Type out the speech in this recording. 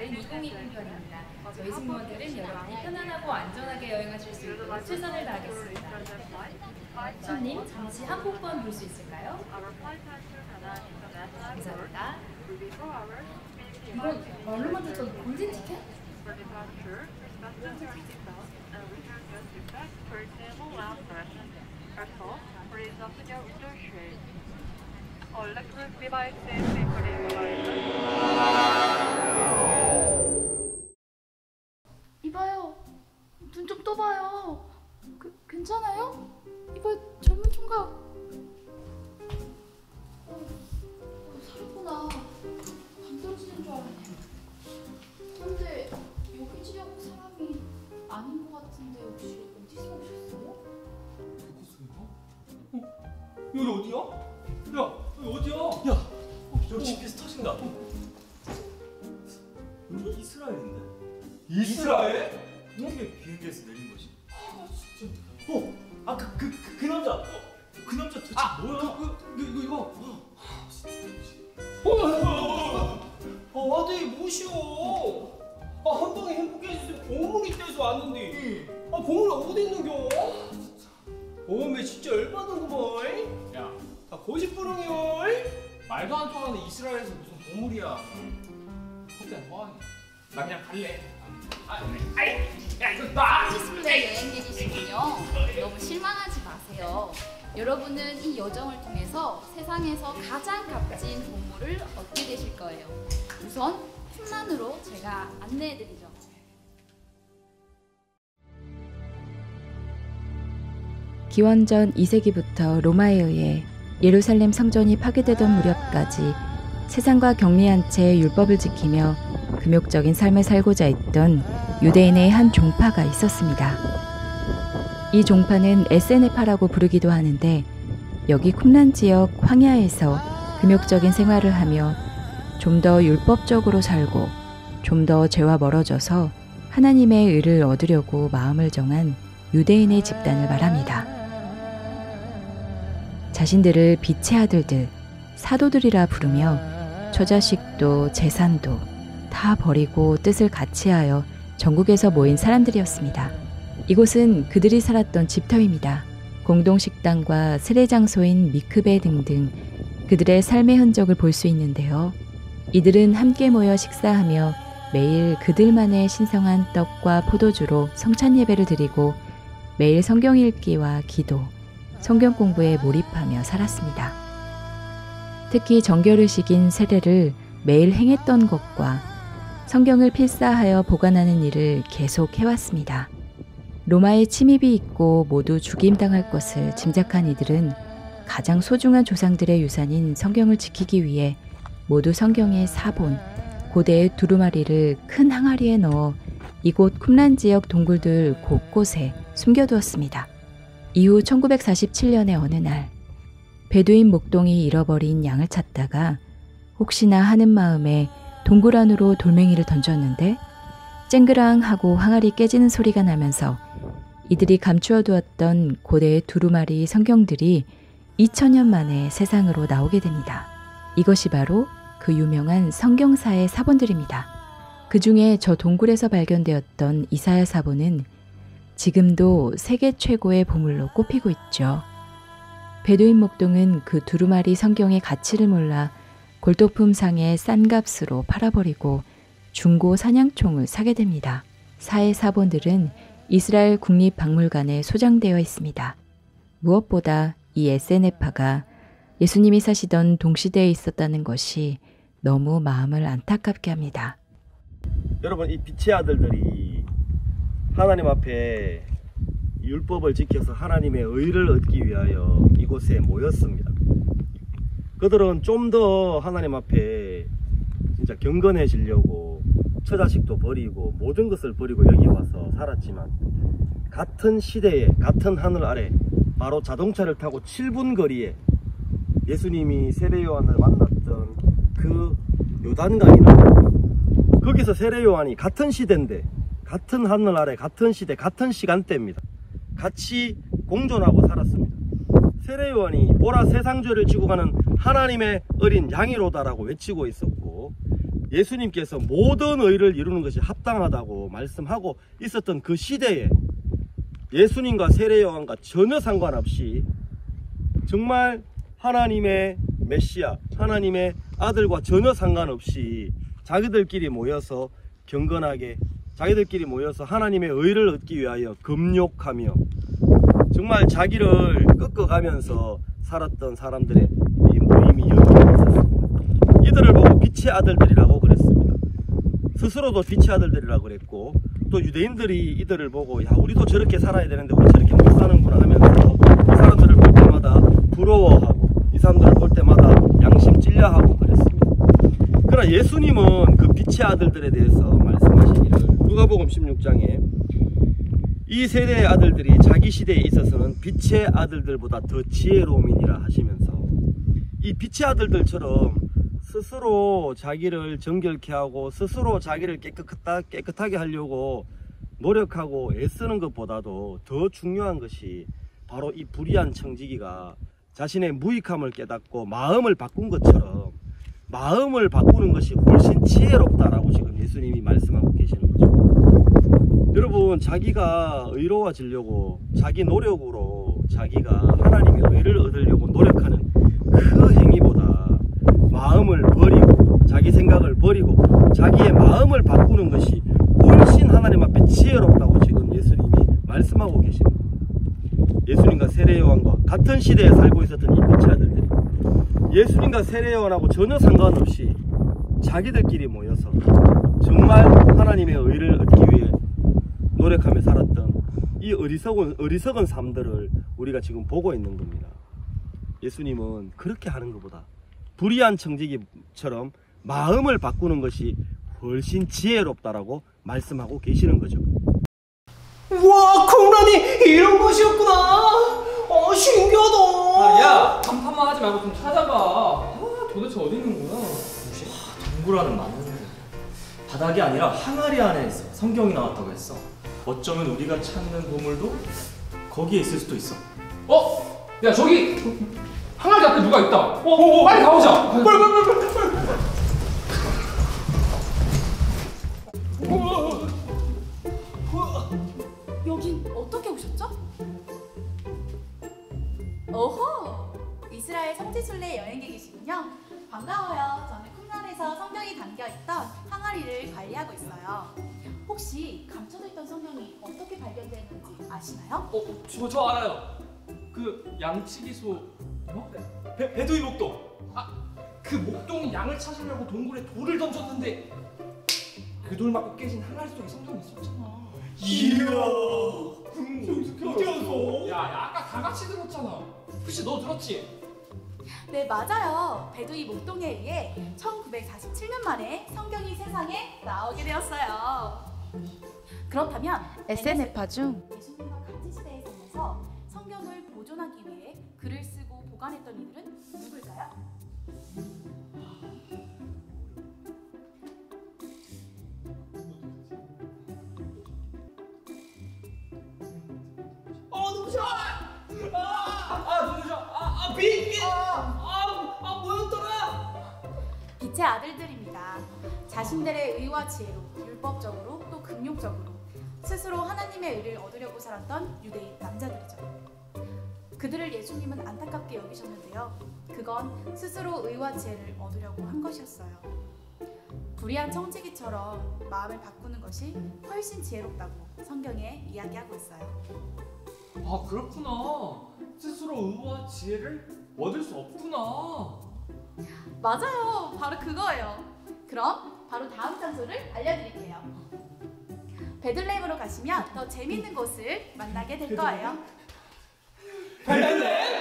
다른 2020 편입니다. 저희 승무원들은 여러분이 편안하고 안전하게 여행하실 수 있도록 최선을 다하겠습니다. 손님, 잠시 항공권 볼 수 있을까요? 감사합니다. 이건 말로만 듣던 골든 티켓? 이봐요. 눈 좀 떠봐요. 괜찮아요? 이봐요, 젊은 총각. 살구나. 감 떨어지는 줄 알았네. 그런데 여기 지역 사람이 아닌 것 같은데 혹시 어디서 오셨어요? 여기 어디야? 야, 여기 어디야? 야, 여기 GPS 터진다. 여기 이스라엘인데? 이스라엘? 어떻게 비행기에서 내린 거지? 아, 진짜. 아까 그 남자. 그 남자 대체 뭐야? 이거. 아들 뭐시오? 한 방에 행복해지서 보물이 떼서 왔는데. 보물 어디 있는겨? 매 진짜 열받는구먼. 야, 고집부릉이요. 말도 안 통하는 이스라엘에서 무슨 보물이야. 그때 뭐하니? 나 그냥 갈래. 야, 이거 나! 디스플레이 여행객이시군요. 너무 실망하지 마세요. 여러분은 이 여정을 통해서 세상에서 가장 값진 보물을 얻게 되실 거예요. 우선 쿰란으로 제가 안내해드리죠. 기원전 2세기부터 로마에 의해 예루살렘 성전이 파괴되던 무렵까지 세상과 격리한 채 율법을 지키며 금욕적인 삶을 살고자 했던 유대인의 한 종파가 있었습니다. 이 종파는 에세네파라고 부르기도 하는데 여기 쿰란 지역 황야에서 금욕적인 생활을 하며 좀 더 율법적으로 살고 좀 더 죄와 멀어져서 하나님의 의를 얻으려고 마음을 정한 유대인의 집단을 말합니다. 자신들을 빛의 아들들, 사도들이라 부르며 처자식도 재산도 다 버리고 뜻을 같이하여 전국에서 모인 사람들이었습니다. 이곳은 그들이 살았던 집터입니다. 공동식당과 세례장소인 미크베 등등 그들의 삶의 흔적을 볼 수 있는데요. 이들은 함께 모여 식사하며 매일 그들만의 신성한 떡과 포도주로 성찬 예배를 드리고 매일 성경 읽기와 기도, 성경 공부에 몰입하며 살았습니다. 특히 정결의식인 세례를 매일 행했던 것과 성경을 필사하여 보관하는 일을 계속 해왔습니다. 로마에 침입이 있고 모두 죽임당할 것을 짐작한 이들은 가장 소중한 조상들의 유산인 성경을 지키기 위해 모두 성경의 사본, 고대의 두루마리를 큰 항아리에 넣어 이곳 쿰란 지역 동굴들 곳곳에 숨겨두었습니다. 이후 1947년의 어느 날 베두인 목동이 잃어버린 양을 찾다가 혹시나 하는 마음에 동굴 안으로 돌멩이를 던졌는데 쨍그랑 하고 항아리 깨지는 소리가 나면서 이들이 감추어 두었던 고대의 두루마리 성경들이 2000년 만에 세상으로 나오게 됩니다. 이것이 바로 그 유명한 성경사의 사본들입니다. 그 중에 저 동굴에서 발견되었던 이사야 사본은 지금도 세계 최고의 보물로 꼽히고 있죠. 베두인 목동은 그 두루마리 성경의 가치를 몰라 골동품 상의 싼 값으로 팔아버리고 중고 사냥총을 사게 됩니다. 사의 사본들은 이스라엘 국립박물관에 소장되어 있습니다. 무엇보다 이 에세네파가 예수님이 사시던 동시대에 있었다는 것이 너무 마음을 안타깝게 합니다. 여러분, 이 빛의 아들들이 하나님 앞에 율법을 지켜서 하나님의 의를 얻기 위하여 이곳에 모였습니다. 그들은 좀 더 하나님 앞에 진짜 경건해지려고 처자식도 버리고 모든 것을 버리고 여기 와서 살았지만 같은 시대에 같은 하늘 아래 바로 자동차를 타고 7분 거리에 예수님이 세례요한을 만났던 그 요단강이나 거기서 세례요한이 같은 시대인데 같은 하늘 아래 같은 시대 같은 시간대입니다. 같이 공존하고 살았습니다. 세례요한이 보라 세상 죄를 지고 가는 하나님의 어린 양이로다라고 외치고 있었고 예수님께서 모든 의를 이루는 것이 합당하다고 말씀하고 있었던 그 시대에 예수님과 세례요한과 전혀 상관없이 정말 하나님의 메시아, 하나님의 아들과 전혀 상관없이 자기들끼리 모여서 경건하게 자기들끼리 모여서 하나님의 의를 얻기 위하여 금욕하며 정말 자기를 꺾어가면서 살았던 사람들의 이 모임이 여기 있었습니다. 이들을 보고 빛의 아들들이라고 그랬습니다. 스스로도 빛의 아들들이라고 그랬고 또 유대인들이 이들을 보고 야 우리도 저렇게 살아야 되는데 우리 저렇게 못 사는구나 하면서 이 사람들을 볼 때마다 부러워하고 이 사람들을 볼 때마다 양심 찔려하고 그랬습니다. 그러나 예수님은 그 빛의 아들들에 대해서 말씀하시기를 누가복음 16장에 이 세대의 아들들이 자기 시대에 있어서는 빛의 아들들보다 더 지혜로움이니라 하시면서 이 빛의 아들들처럼 스스로 자기를 정결케 하고 스스로 자기를 깨끗하게 하려고 노력하고 애쓰는 것보다도 더 중요한 것이 바로 이 불의한 청지기가 자신의 무익함을 깨닫고 마음을 바꾼 것처럼 마음을 바꾸는 것이 훨씬 지혜롭다라고 지금 예수님이 말씀하고 계시는 거죠. 여러분, 자기가 의로워지려고 자기 노력으로 자기가 하나님의 의를 얻으려고 노력하는 그 행위보다 마음을 버리고 자기 생각을 버리고 자기의 마음을 바꾸는 것이 훨씬 하나님 앞에 지혜롭다고 지금 예수님이 말씀하고 계십니다. 예수님과 세례요한과 같은 시대에 살고 있었던 이 빛의 아들들이 예수님과 세례요한하고 전혀 상관없이 자기들끼리 모여서 정말 하나님의 의를 얻기 위해 노력하며 살았던 이 어리석은 삶들을 우리가 지금 보고 있는 겁니다. 예수님은 그렇게 하는 것보다 불의한 청지기처럼 마음을 바꾸는 것이 훨씬 지혜롭다라고 말씀하고 계시는 거죠. 우와, 콩란이 이런 곳이었구나. 신기하다. 야, 감탄만 하지 말고 좀 찾아봐. 도대체 어디 있는 거야? 동굴 안은 맞는데 바닥이 아니라 항아리 안에 있어. 성경이 나왔다고 했어. 어쩌면 우리가 찾는 보물도 거기에 있을 수도 있어. 야, 저기 항아리 앞에 누가 있다. 빨리 가보자. 빨리. 여긴 어떻게 오셨죠? 오호! 이스라엘 성지순례 여행객이시군요. 반가워요. 저는 쿰란에서 성경이 담겨있던 항아리를 관리하고 있어요. 혹시 감춰져 있던 성경이 어떻게 발견됐는지 아시나요? 저 알아요. 그 양치기소 배두이 목동. 그 목동이 양을 찾으려고 동굴에 돌을 던졌는데 그 돌 맞고 깨진 항아리 속에 성경이 있었잖아. 이야. 어디 갔어? 야, 아까 다 같이 들었잖아. 혹시 너 들었지? 네, 맞아요. 배두이 목동에 의해 1947년 만에 성경이 세상에 나오게 되었어요. 그렇다면 SNF파 중 예수님과 같은 시대에 살면서 성경을 보존하기 위해 글을 쓰고 보관했던 이들은 누굴까요? 눈부셔. 눈부셔. 뭐였더라? 빛의 아들들입니다. 자신들의 의와 지혜로 율법적으로 또 금욕적으로 스스로 하나님의 의를 얻으려고 살았던 유대인 남자들이죠. 그들을 예수님은 안타깝게 여기셨는데요. 그건 스스로 의와 지혜를 얻으려고 한 것이었어요. 불의한 청지기처럼 마음을 바꾸는 것이 훨씬 지혜롭다고 성경에 이야기하고 있어요. 그렇구나. 스스로 의와 지혜를 얻을 수 없구나. 맞아요. 바로 그거예요. 그럼 바로 다음 장소를 알려드릴게요. 베들레헴으로 가시면 더 재밌는 곳을 만나게 될 거예요. 베들레헴?